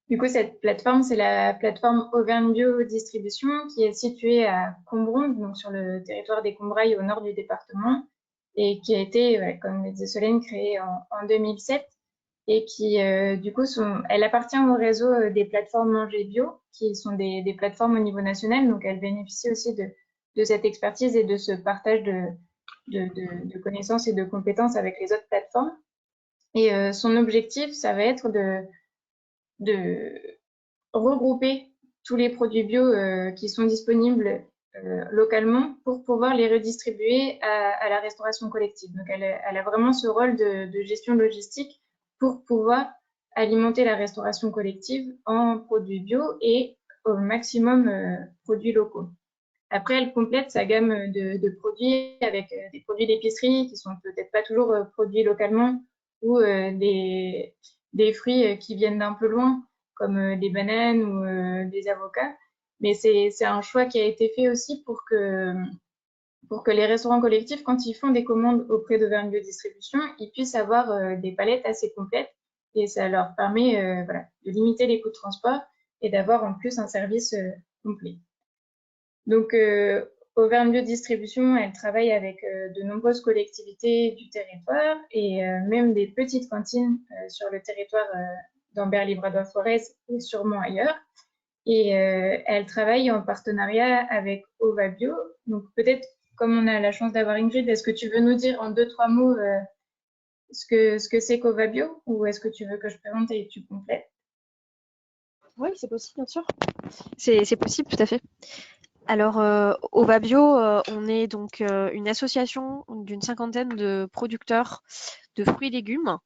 Du coup, cette plateforme, c'est la plateforme Auvergne Bio Distribution qui est située à Combron, donc sur le territoire des Combrailles au nord du département, et qui a été, comme le disait Solène, créée en 2007 et qui, du coup, elle appartient au réseau des plateformes Manger Bio, qui sont des plateformes au niveau national, donc elle bénéficie aussi de cette expertise et de ce partage de connaissances et de compétences avec les autres plateformes. Et son objectif, ça va être de regrouper tous les produits bio qui sont disponibles localement pour pouvoir les redistribuer à la restauration collective. Donc, elle a vraiment ce rôle de gestion logistique pour pouvoir alimenter la restauration collective en produits bio et au maximum produits locaux. Après, elle complète sa gamme de produits avec des produits d'épicerie qui sont peut-être pas toujours produits localement ou des fruits qui viennent d'un peu loin, comme des bananes ou des avocats. Mais c'est un choix qui a été fait aussi pour que les restaurants collectifs, quand ils font des commandes auprès d'Auvergne Biodistribution, ils puissent avoir des palettes assez complètes et ça leur permet voilà, de limiter les coûts de transport et d'avoir en plus un service complet. Donc, Auvergne Biodistribution, elle travaille avec de nombreuses collectivités du territoire et même des petites cantines sur le territoire d'Ambert-Libradois-Forez et sûrement ailleurs. Et elle travaille en partenariat avec Ovabio. Donc, peut-être, comme on a la chance d'avoir Ingrid, est-ce que tu veux nous dire en 2-3 mots ce que c'est qu'Ovabio ou est-ce que tu veux que je présente et tu complètes? Oui, c'est possible, bien sûr. C'est possible, tout à fait. Alors, Ovabio, on est donc une association d'une cinquantaine de producteurs de fruits et légumes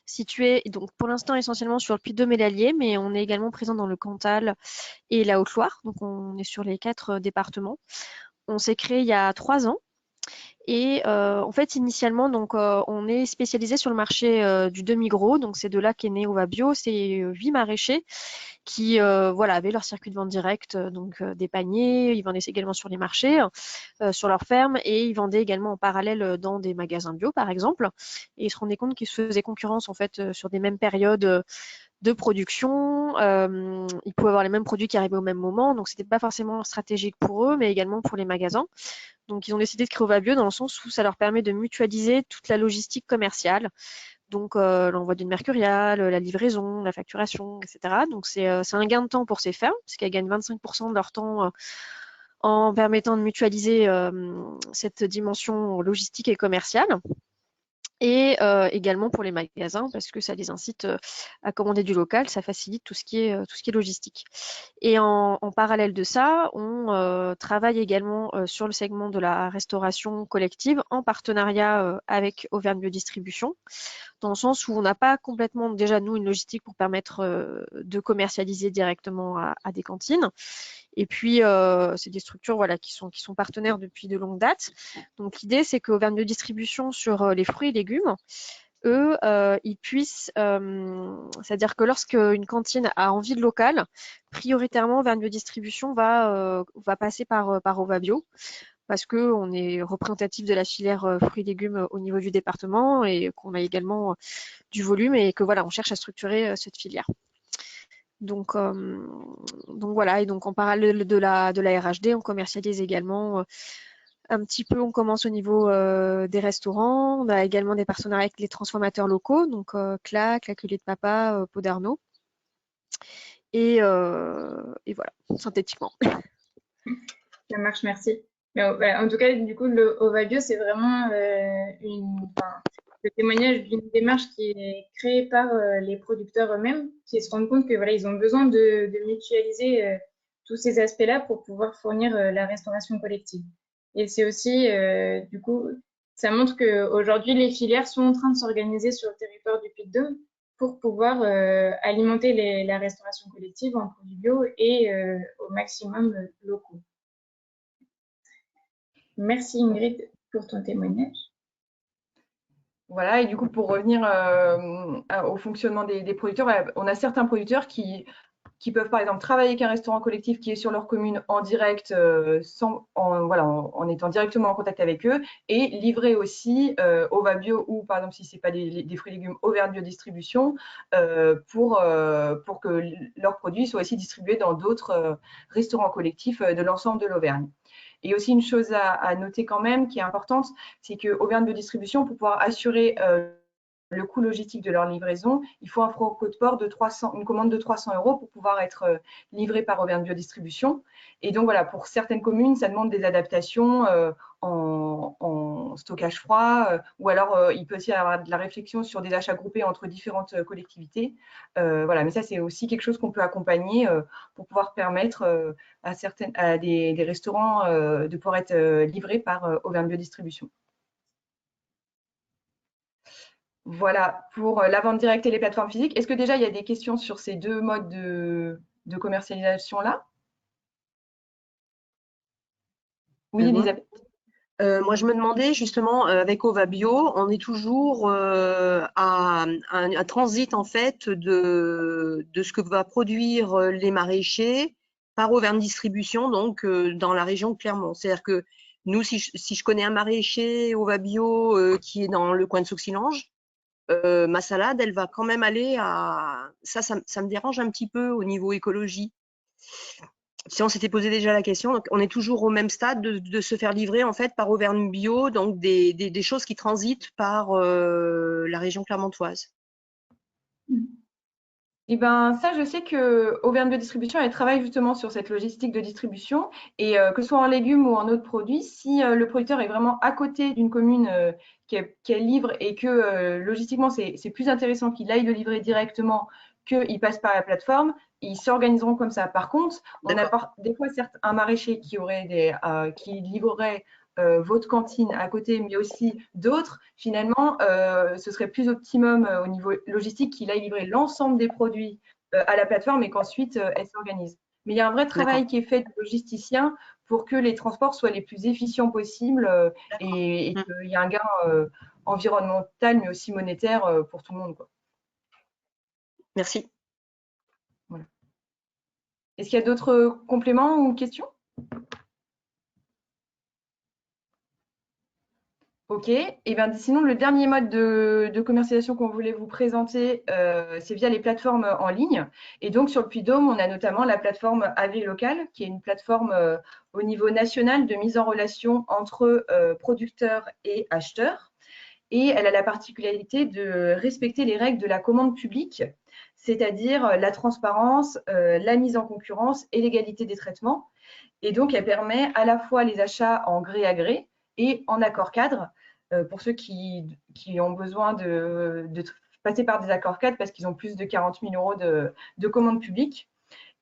situés donc pour l'instant essentiellement sur le Puy-de-Dôme et l'Allier, mais on est également présent dans le Cantal et la Haute-Loire. Donc, on est sur les 4 départements. On s'est créé il y a 3 ans. Et en fait, initialement, donc, on est spécialisé sur le marché du demi-gros. Donc, c'est de là qu'est né Ovabio. C'est 8 maraîchers qui voilà, avaient leur circuit de vente direct, donc des paniers. Ils vendaient également sur les marchés, sur leurs fermes, et ils vendaient également en parallèle dans des magasins bio, par exemple. Et ils se rendaient compte qu'ils se faisaient concurrence en fait sur des mêmes périodes de production. Ils pouvaient avoir les mêmes produits qui arrivaient au même moment, donc c'était pas forcément stratégique pour eux, mais également pour les magasins. Donc ils ont décidé de créer Ovabio dans le sens où ça leur permet de mutualiser toute la logistique commerciale. Donc l'envoi d'une mercuriale, la livraison, la facturation, etc. Donc c'est un gain de temps pour ces fermes, parce qu'elles gagnent 25% de leur temps en permettant de mutualiser cette dimension logistique et commerciale. Et également pour les magasins, parce que ça les incite à commander du local, ça facilite tout ce qui est logistique. Et en parallèle de ça, on travaille également sur le segment de la restauration collective en partenariat avec Auvergne Biodistribution, dans le sens où on n'a pas complètement déjà nous une logistique pour permettre de commercialiser directement à des cantines. Et puis c'est des structures voilà qui sont partenaires depuis de longues dates. Donc l'idée c'est qu'Auvergne Biodistribution sur les fruits et légumes, eux, ils puissent, c'est-à-dire que lorsqu'une cantine a envie de local, prioritairement Auvergne Biodistribution va passer par Ovabio, parce qu'on est représentatif de la filière fruits et légumes au niveau du département et qu'on a également du volume et que voilà, on cherche à structurer cette filière. Donc voilà, et donc en parallèle de la RHD, on commercialise également un petit peu, on commence au niveau des restaurants. On a également des partenariats avec les transformateurs locaux, donc Clac, l'atelier de papa, Peau d'Arnaud. Et voilà, synthétiquement. Ça marche, merci. Mais, en tout cas, du coup, le Ovabio, c'est vraiment le témoignage d'une démarche qui est créée par les producteurs eux-mêmes, qui se rendent compte que voilà, ils ont besoin de mutualiser tous ces aspects-là pour pouvoir fournir la restauration collective. Et c'est aussi, du coup, ça montre qu'aujourd'hui, les filières sont en train de s'organiser sur le territoire du Puy-de-Dôme pour pouvoir alimenter la restauration collective en produits bio et au maximum locaux. Merci Ingrid pour ton témoignage. Voilà, et du coup, pour revenir au fonctionnement des producteurs, on a certains producteurs qui qui peuvent par exemple travailler avec un restaurant collectif qui est sur leur commune en direct, en étant directement en contact avec eux, et livrer aussi au Vabio ou par exemple si ce n'est pas des fruits et légumes Auvergne Biodistribution pour que leurs produits soient aussi distribués dans d'autres restaurants collectifs de l'ensemble de l'Auvergne. Et aussi une chose à noter quand même qui est importante, c'est que Auvergne Biodistribution, pour pouvoir assurer le coût logistique de leur livraison, il faut un franco de port de 300, une commande de 300 € pour pouvoir être livré par Auvergne Biodistribution. Et donc voilà, pour certaines communes, ça demande des adaptations en stockage froid, ou alors il peut aussi y avoir de la réflexion sur des achats groupés entre différentes collectivités. Voilà, mais ça c'est aussi quelque chose qu'on peut accompagner pour pouvoir permettre à des restaurants de pouvoir être livrés par Auvergne Biodistribution. Voilà pour la vente directe et les plateformes physiques. Est-ce que déjà il y a des questions sur ces deux modes de commercialisation-là? Oui, Elisabeth. Moi, je me demandais justement, avec Ovabio, on est toujours à un transit en fait de ce que va produire les maraîchers par Auvergne Distribution, donc dans la région de Clermont. C'est-à-dire que nous, si je connais un maraîcher Ovabio qui est dans le coin de Sauxillange, ma salade, elle va quand même aller à… Ça me dérange un petit peu au niveau écologie. Si on s'était posé déjà la question, donc on est toujours au même stade de se faire livrer en fait par Auvergne Bio, donc des choses qui transitent par la région clermontoise. Eh ben, ça, je sais que Auvergne Biodistribution, elle travaille justement sur cette logistique de distribution et que ce soit en légumes ou en autres produits, si le producteur est vraiment à côté d'une commune qu'elle livre et que logistiquement, c'est plus intéressant qu'il aille le livrer directement qu'il passe par la plateforme, ils s'organiseront comme ça. Par contre, on a des fois certes un maraîcher qui livrerait votre cantine à côté, mais aussi d'autres, finalement, ce serait plus optimum au niveau logistique qu'il aille livrer l'ensemble des produits à la plateforme et qu'ensuite elle s'organise. Mais il y a un vrai travail qui est fait de logisticien pour que les transports soient les plus efficients possibles et qu'il y ait un gain environnemental, mais aussi monétaire pour tout le monde, quoi. Merci. Voilà. Est-ce qu'il y a d'autres compléments ou questions? Ok, et bien sinon le dernier mode de commercialisation qu'on voulait vous présenter, c'est via les plateformes en ligne. Et donc sur le Puy-de-Dôme, on a notamment la plateforme AgriLocal, qui est une plateforme au niveau national de mise en relation entre producteurs et acheteurs. Et elle a la particularité de respecter les règles de la commande publique, c'est-à-dire la transparence, la mise en concurrence et l'égalité des traitements. Et donc elle permet à la fois les achats en gré à gré et en accord cadre pour ceux qui ont besoin de passer par des accords cadres parce qu'ils ont plus de 40 000 € de commandes publiques.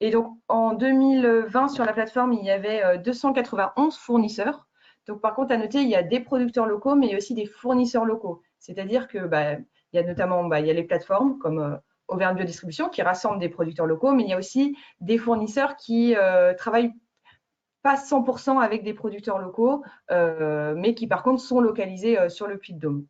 Et donc, en 2020, sur la plateforme, il y avait 291 fournisseurs. Donc, par contre, à noter, il y a des producteurs locaux, mais il y a aussi des fournisseurs locaux. C'est-à-dire que il y a notamment il y a les plateformes comme Auvergne Biodistribution qui rassemblent des producteurs locaux, mais il y a aussi des fournisseurs qui travaillent pas 100% avec des producteurs locaux, mais qui par contre sont localisés sur le Puy-de-Dôme.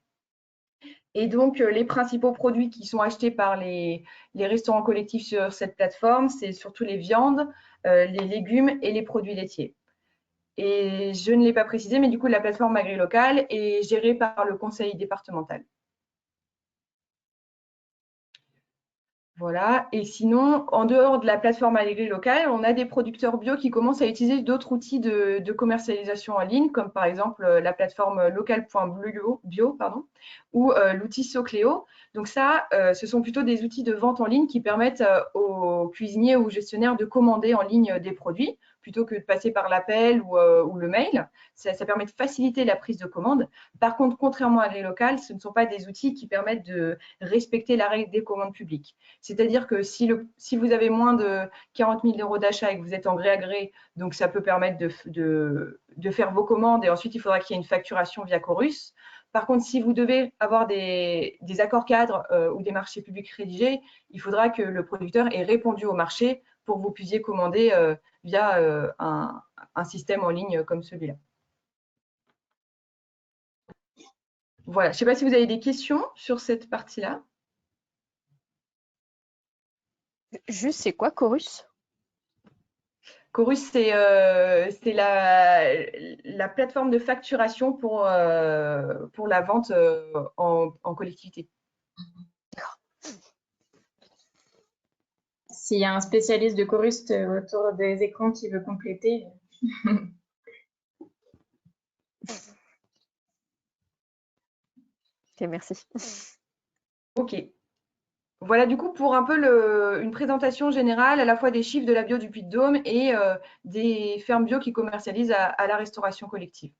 Et donc, les principaux produits qui sont achetés par les restaurants collectifs sur cette plateforme, c'est surtout les viandes, les légumes et les produits laitiers. Et je ne l'ai pas précisé, mais du coup, la plateforme AgriLocal est gérée par le conseil départemental. Voilà. Et sinon, en dehors de la plateforme AgriLocal, on a des producteurs bio qui commencent à utiliser d'autres outils de commercialisation en ligne, comme par exemple la plateforme local.bio, ou l'outil Socléo. Donc ça, ce sont plutôt des outils de vente en ligne qui permettent aux cuisiniers ou aux gestionnaires de commander en ligne des produits plutôt que de passer par l'appel ou le mail. Ça permet de faciliter la prise de commande. Par contre, contrairement à AgriLocal, ce ne sont pas des outils qui permettent de respecter la règle des commandes publiques. C'est-à-dire que si vous avez moins de 40 000 € d'achat et que vous êtes en gré à gré, donc ça peut permettre de faire vos commandes et ensuite il faudra qu'il y ait une facturation via Chorus. Par contre, si vous devez avoir des accords cadres ou des marchés publics rédigés, il faudra que le producteur ait répondu au marché pour que vous puissiez commander via un système en ligne comme celui-là. Voilà, je ne sais pas si vous avez des questions sur cette partie-là. Juste, c'est quoi Chorus? Chorus, c'est la plateforme de facturation pour la vente en collectivité. S'il y a un spécialiste de Chorus autour des écrans qui veut compléter. Ok, merci. Ok. Voilà du coup pour un peu une présentation générale à la fois des chiffres de la bio du Puy-de-Dôme et des fermes bio qui commercialisent à la restauration collective.